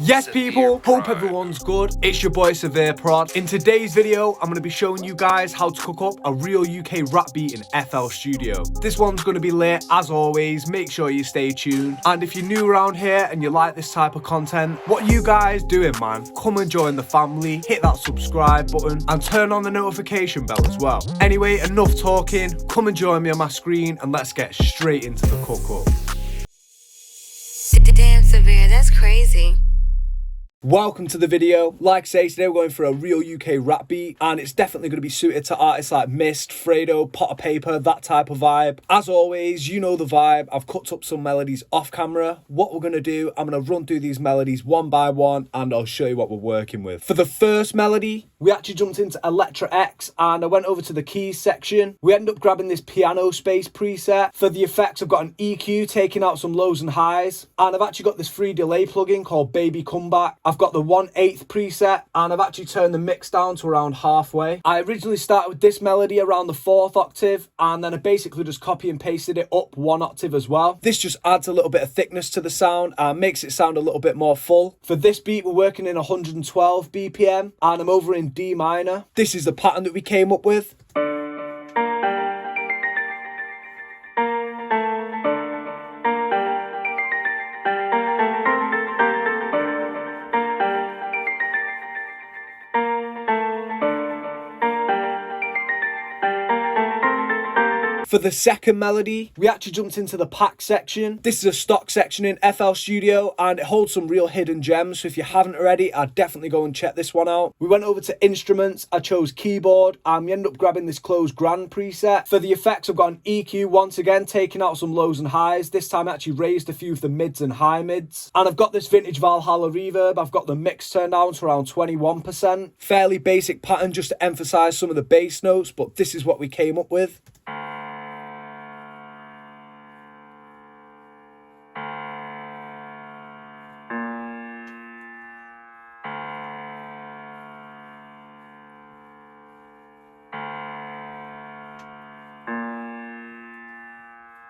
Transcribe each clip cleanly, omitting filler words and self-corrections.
Yes people, hope everyone's good. It's your boy Severe Prod. In today's video, I'm going to be showing you guys how to cook up a real UK rap beat in FL Studio. This one's going to be lit as always, make sure you stay tuned. And if you're new around here and you like this type of content, what you guys doing man? Come and join the family, hit that subscribe button and turn on the notification bell as well. Anyway, enough talking, come and join me on my screen and let's get straight into the cook up. Damn, Severe, that's crazy. Welcome to the video. Like I say, today we're going for a real UK rap beat and it's definitely going to be suited to artists like Mist, Fredo, Payper, that type of vibe. As always, you know the vibe. I've cut up some melodies off camera. What we're going to do, I'm going to run through these melodies one by one and I'll show you what we're working with. For the first melody, we actually jumped into Electra X and I went over to the keys section. We ended up grabbing this piano space preset. For the effects, I've got an EQ taking out some lows and highs and I've actually got this free delay plugin called Baby Comeback. I've got the 1/8 preset and I've actually turned the mix down to around halfway. I originally started with this melody around the 4th octave and then I basically just copy and pasted it up 1 octave as well. This just adds a little bit of thickness to the sound and makes it sound a little bit more full. For this beat we're working in 112 BPM and I'm over in D minor. This is the pattern that we came up with. For the second melody, we actually jumped into the pack section. This is a stock section in FL Studio and it holds some real hidden gems. So if you haven't already, I'd definitely go and check this one out. We went over to instruments. I chose keyboard and we ended up grabbing this closed grand preset. For the effects, I've got an EQ once again, taking out some lows and highs. This time I actually raised a few of the mids and high mids. And I've got this vintage Valhalla reverb. I've got the mix turned down to around 21%. Fairly basic pattern just to emphasize some of the bass notes, but this is what we came up with.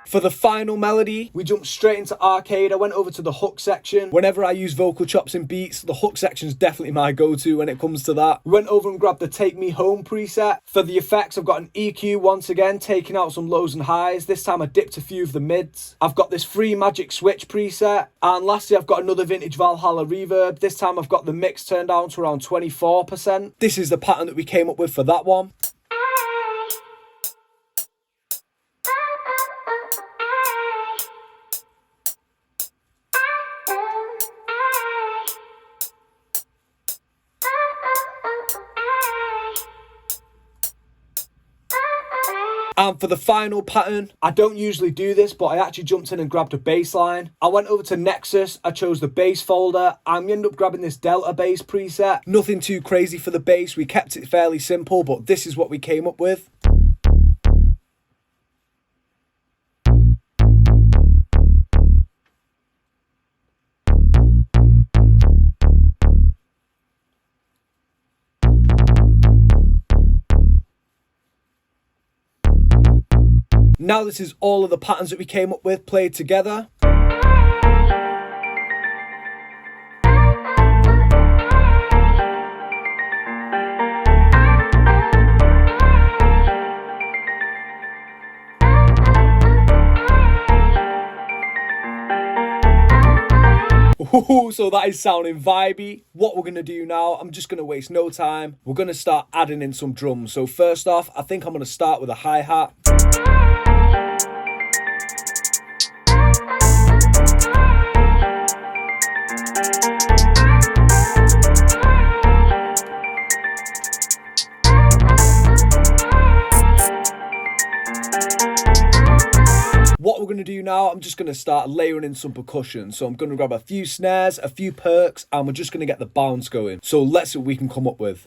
For the final melody, we jumped straight into arcade. I went over to the hook section. Whenever I use vocal chops in beats, the hook section is definitely my go-to when it comes to that. We went over and grabbed the Take Me Home preset. For the effects, I've got an EQ once again, taking out some lows and highs. This time I dipped a few of the mids. I've got this free Magic Switch preset. And lastly, I've got another vintage Valhalla reverb. This time I've got the mix turned down to around 24%. This is the pattern that we came up with for that one. And for the final pattern, I don't usually do this, but I actually jumped in and grabbed a bass line. I went over to Nexus, I chose the bass folder, and we ended up grabbing this Delta bass preset. Nothing too crazy for the bass, we kept it fairly simple, but this is what we came up with. Now this is all of the patterns that we came up with played together. Ooh, so that is sounding vibey. What we're going to do now, I'm just going to waste no time. We're going to start adding in some drums. So first off, I think I'm going to start with a hi-hat. What we're going to do now, I'm just going to start layering in some percussion. So I'm going to grab a few snares, a few perks, and we're just going to get the bounce going. So let's see what we can come up with.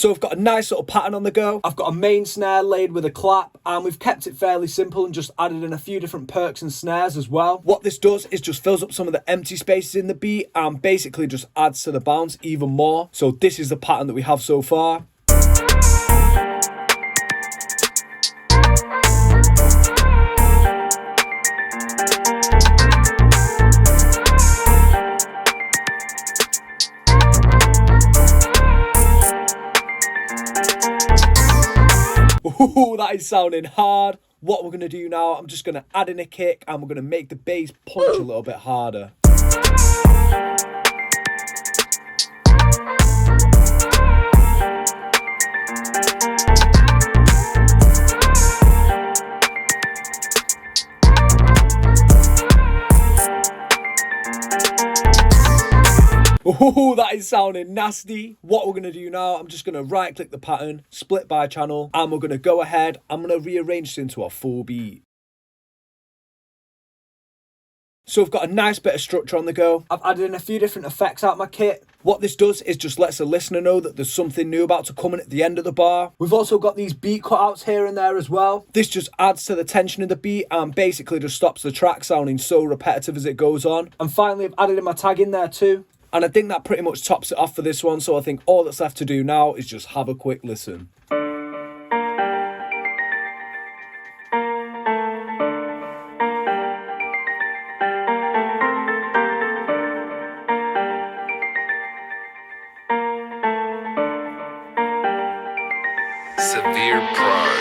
So we've got a nice little pattern on the go. I've got a main snare laid with a clap, and we've kept it fairly simple and just added in a few different perks and snares as well. What this does is just fills up some of the empty spaces in the beat and basically just adds to the bounce even more. So this is the pattern that we have so far. Ooh, that is sounding hard. What we're going to do now, I'm just going to add in a kick and we're going to make the bass punch a little bit harder. Oh, that is sounding nasty. What we're going to do now, I'm just going to right click the pattern, split by channel, and we're going to go ahead. I'm going to rearrange this into a full beat. So we've got a nice bit of structure on the go. I've added in a few different effects out my kit. What this does is just lets the listener know that there's something new about to come in at the end of the bar. We've also got these beat cutouts here and there as well. This just adds to the tension of the beat and basically just stops the track sounding so repetitive as it goes on. And finally, I've added in my tag in there too. And I think that pretty much tops it off for this one. So I think all that's left to do now is just have a quick listen. Severe pride.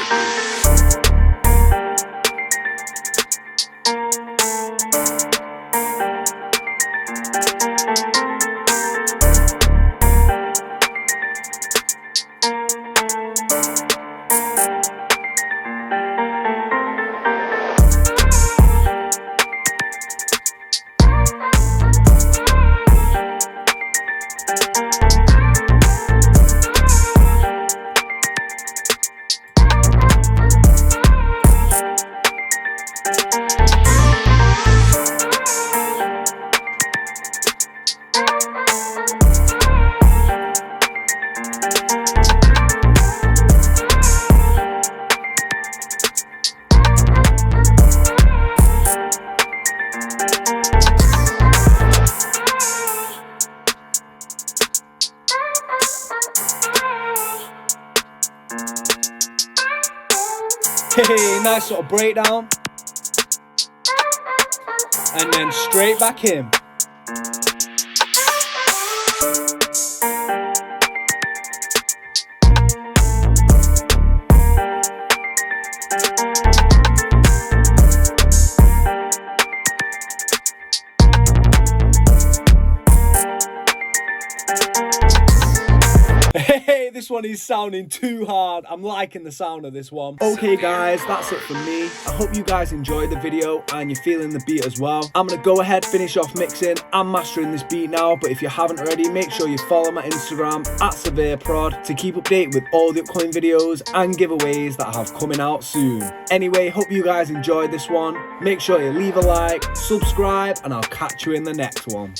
Hey, nice sort of breakdown. And then straight back in. Hey, this one is sounding too hard. I'm liking the sound of this one. Okay guys, that's it from me. I hope you guys enjoyed the video and you're feeling the beat as well. I'm gonna go ahead, finish off mixing and mastering this beat now, but if you haven't already, make sure you follow my Instagram @SevereProd to keep updated with all the upcoming videos and giveaways that I have coming out soon. Anyway, hope you guys enjoyed this one. Make sure you leave a like, subscribe, and I'll catch you in the next one.